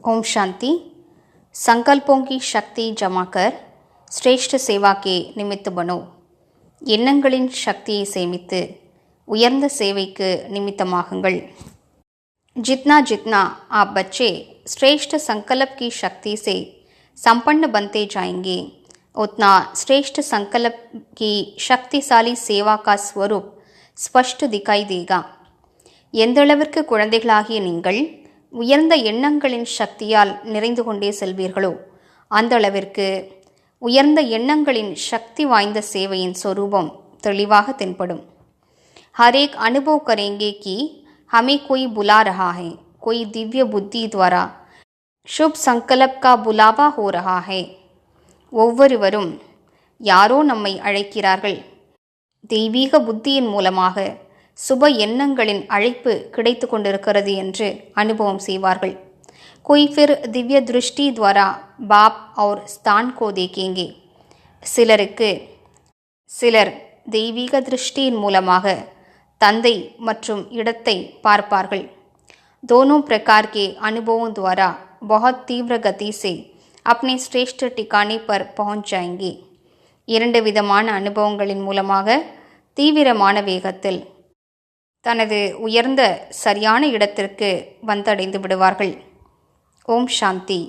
ओम शांति। संकल्पों की शक्ति जमा कर श्रेष्ठ सेवा के निमित्त बनो। எண்ணங்களின் சக்தியை சேமித்து உயர்ந்த சேவைக்கு நிமித்தமாகுங்கள்। जितना जितना आप बच्चे श्रेष्ठ संकल्प की शक्ति से संपन्न बनते जाएंगे, उतना श्रेष्ठ संकल्प की शक्तिशाली सेवा का स्वरूप स्पष्ट दिखाई देगा। எந்தளவிற்கு குழந்தைகளாகிய நீங்கள் உயர்ந்த எண்ணங்களின் சக்தியால் நிறைந்து கொண்டே செல்வீர்களோ அந்த அளவிற்கு உயர்ந்த எண்ணங்களின் சக்தி வாய்ந்த சேவையின் स्वरूपम தெளிவாக தென்படும்। हर एक अनुभव करेंगे कि हमें कोई बुला रहा है, कोई दिव्य बुद्धि द्वारा शुभ संकल्प का बुलावा हो रहा है। ஒவ்வொருவரும் யாரோ நம்மை அழைக்கிறார்கள், தெய்வீக புத்தியின் மூலமாக சுப எண்ணங்களின் அழைப்பு கிடைத்து கொண்டிருக்கிறது என்று அனுபவம் செய்வார்கள்। कोई फिर दिव्य दृष्टि द्वारा बाप और स्थान को देखेंगे। சிலர் தெய்வீக திருஷ்டியின் மூலமாக தந்தை மற்றும் இடத்தை பார்ப்பார்கள்। दोनों प्रकार के अनुभवों द्वारा बहुत तीव्र गति से अपने श्रेष्ठ ठिकाने पर पहुंच जाएंगे। இரண்டு விதமான அனுபவங்களின் மூலமாக தீவிரமான வேகத்தில் தனது உயர்ந்த சரியான இடத்திற்கு வந்தடைந்து விடுவார்கள்। ஓம் சாந்தி।